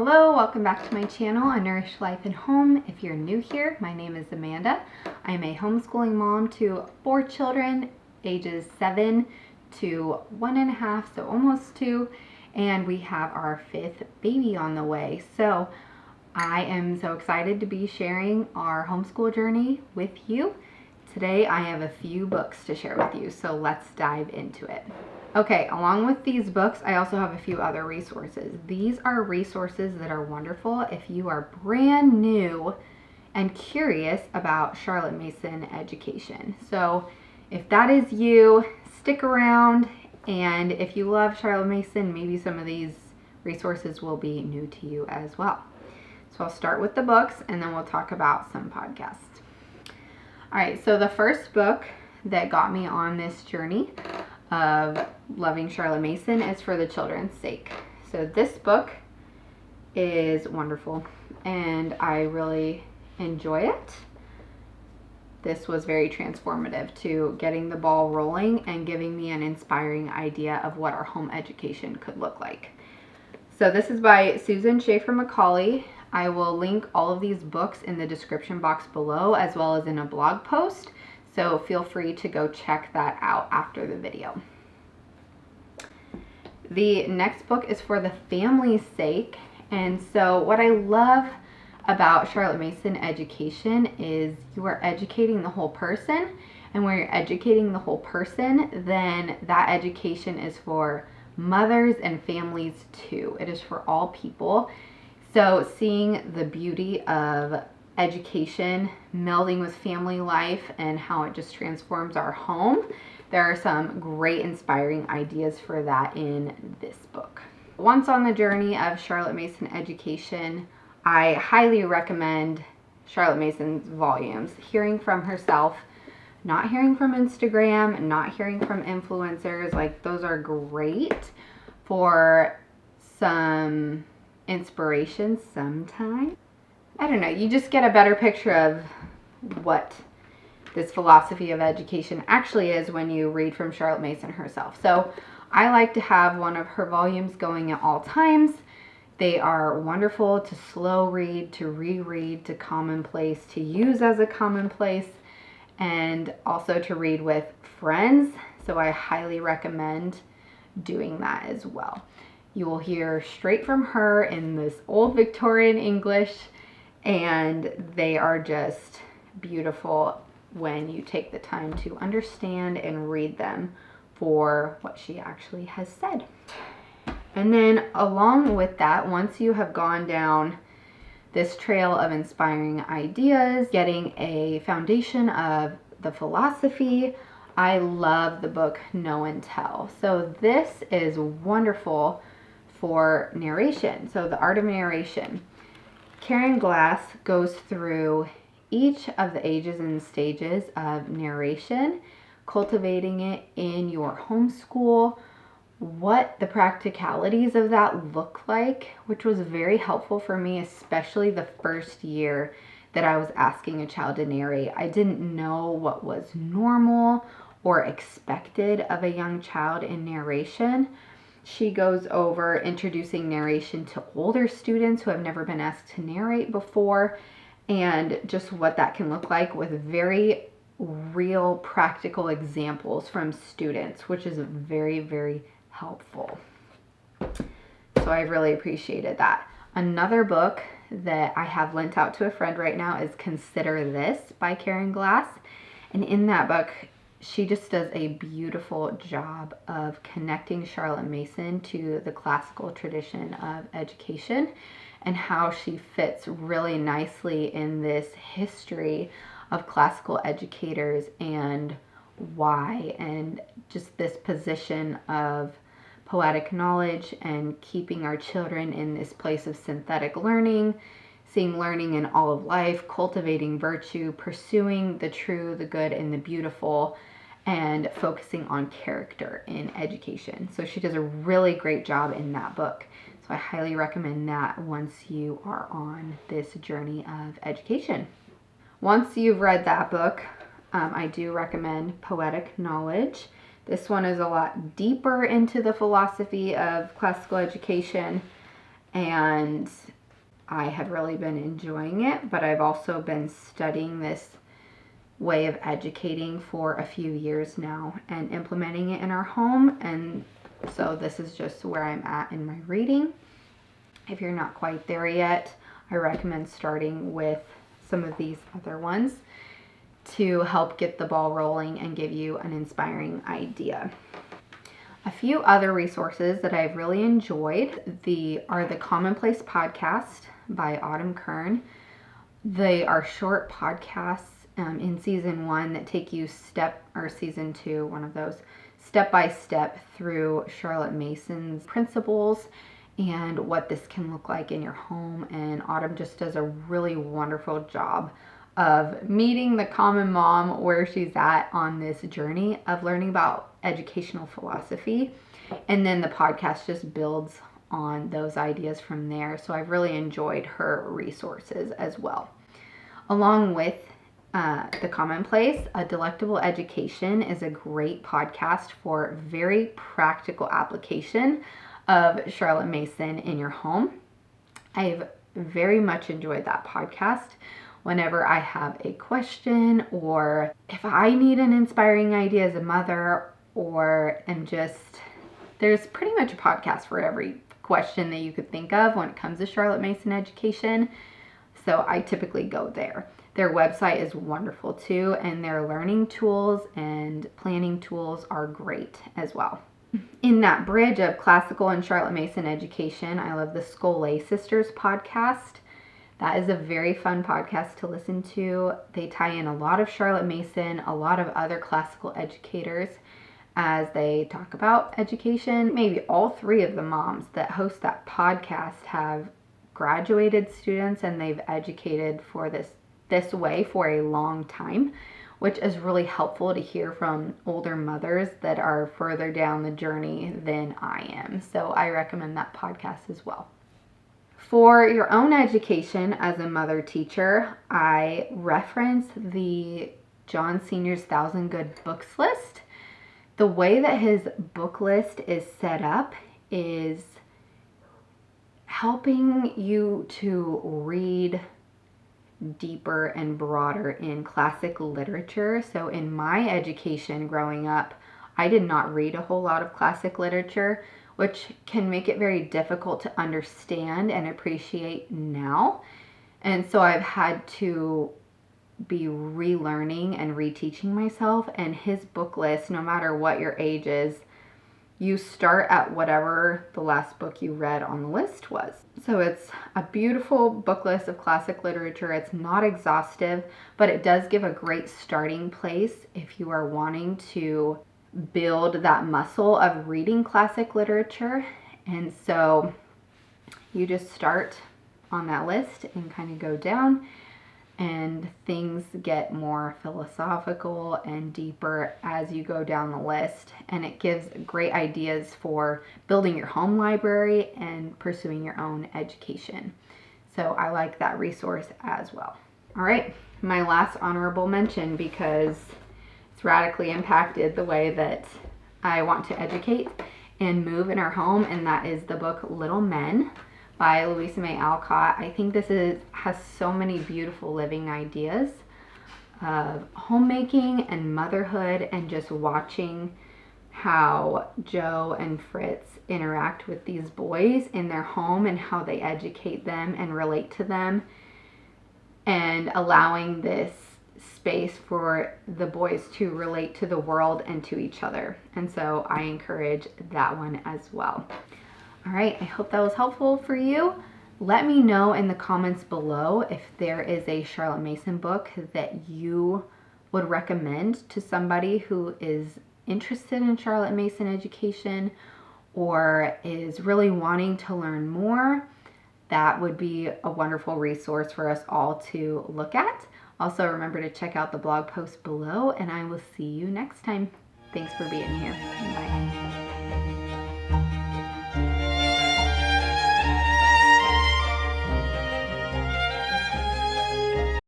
Hello, welcome back to my channel, A Nourished Life and Home. If you're new here, my name is Amanda. I am a homeschooling mom to 4 children, ages 7 to 1.5, so almost 2, and we have our 5th baby on the way. So I am so excited to be sharing our homeschool journey with you. Today I have a few books to share with you, so let's dive into it. Okay, along with these books, I also have a few other resources. These are resources that are wonderful if you are brand new and curious about Charlotte Mason education. So if that is you, stick around, and if you love Charlotte Mason, maybe some of these resources will be new to you as well. So I'll start with the books and then we'll talk about some podcasts. All right, so the first book that got me on this journey of loving Charlotte Mason is For the Children's Sake. So this book is wonderful and I really enjoy it. This was very transformative to getting the ball rolling and giving me an inspiring idea of what our home education could look like. So this is by Susan Schaefer Macaulay. I will link all of these books in the description box below as well as in a blog post. So feel free to go check that out after the video. The next book is For the Family's Sake. And so what I love about Charlotte Mason education is you are educating the whole person. And when you're educating the whole person, then that education is for mothers and families too. It is for all people. So seeing the beauty of education melding with family life and how it just transforms our home, there are some great inspiring ideas for that in this book. Once on the journey of Charlotte Mason education, I highly recommend Charlotte Mason's volumes. Hearing from herself, not hearing from Instagram, not hearing from influencers, like those are great for some inspiration sometimes. I don't know, you just get a better picture of what this philosophy of education actually is when you read from Charlotte Mason herself. So I like to have one of her volumes going at all times. They are wonderful to slow read, to reread, to commonplace, to use as a commonplace, and also to read with friends. So I highly recommend doing that as well. You will hear straight from her in this old Victorian English, and they are just beautiful when you take the time to understand and read them for what she actually has said. And then along with that, once you have gone down this trail of inspiring ideas, getting a foundation of the philosophy, I love the book Know and Tell. So this is wonderful for narration. So the art of narration. Karen Glass goes through each of the ages and stages of narration, cultivating it in your homeschool, what the practicalities of that look like, which was very helpful for me, especially the first year that I was asking a child to narrate. I didn't know what was normal or expected of a young child in narration. She goes over introducing narration to older students who have never been asked to narrate before, and just what that can look like with very real practical examples from students, which is very, very helpful. So I really appreciated that. Another book that I have lent out to a friend right now is Consider This by Karen Glass. And in that book, she just does a beautiful job of connecting Charlotte Mason to the classical tradition of education and how she fits really nicely in this history of classical educators and why, and just this position of poetic knowledge and keeping our children in this place of synthetic learning, seeing learning in all of life, cultivating virtue, pursuing the true, the good, and the beautiful, and focusing on character in education. So she does a really great job in that book. So I highly recommend that once you are on this journey of education. Once you've read that book, I do recommend Poetic Knowledge. This one is a lot deeper into the philosophy of classical education, and I have really been enjoying it, but I've also been studying this way of educating for a few years now and implementing it in our home. And so this is just where I'm at in my reading. If you're not quite there yet, I recommend starting with some of these other ones to help get the ball rolling and give you an inspiring idea. A few other resources that I've really enjoyed are the Commonplace Podcast by Autumn Kern. They are short podcasts in season 1 that take you season 2, one of those, step by step through Charlotte Mason's principles and what this can look like in your home. And Autumn just does a really wonderful job of meeting the common mom where she's at on this journey of learning about educational philosophy. And then the podcast just builds on those ideas from there. So I've really enjoyed her resources as well. Along with the Commonplace, A Delectable Education is a great podcast for very practical application of Charlotte Mason in your home. I've very much enjoyed that podcast. Whenever I have a question, or if I need an inspiring idea as a mother, there's pretty much a podcast for every question that you could think of when it comes to Charlotte Mason education. So I typically go there. Their website is wonderful too, and their learning tools and planning tools are great as well. In that bridge of classical and Charlotte Mason education, I love the Schole Sisters podcast. That is a very fun podcast to listen to. They tie in a lot of Charlotte Mason, a lot of other classical educators as they talk about education. Maybe all 3 of the moms that host that podcast have graduated students and they've educated for this way for a long time, which is really helpful to hear from older mothers that are further down the journey than I am. So I recommend that podcast as well. For your own education as a mother teacher, I reference the John Senior's 1,000 Good Books list. The way that his book list is set up is helping you to read deeper and broader in classic literature. So in my education growing up, I did not read a whole lot of classic literature, which can make it very difficult to understand and appreciate now. And so I've had to be relearning and reteaching myself. And his book list, no matter what your age is, you start at whatever the last book you read on the list was. So it's a beautiful book list of classic literature. It's not exhaustive, but it does give a great starting place if you are wanting to build that muscle of reading classic literature. And so you just start on that list and kind of go down, and things get more philosophical and deeper as you go down the list. And it gives great ideas for building your home library and pursuing your own education. So I like that resource as well. All right, my last honorable mention, because it's radically impacted the way that I want to educate and move in our home, and that is the book Little Men by Louisa May Alcott. I think this has so many beautiful living ideas of homemaking and motherhood, and just watching how Joe and Fritz interact with these boys in their home and how they educate them and relate to them, and allowing this space for the boys to relate to the world and to each other. And so I encourage that one as well. All right, I hope that was helpful for you. Let me know in the comments below if there is a Charlotte Mason book that you would recommend to somebody who is interested in Charlotte Mason education or is really wanting to learn more. That would be a wonderful resource for us all to look at. Also, remember to check out the blog post below, and I will see you next time. Thanks for being here. Bye.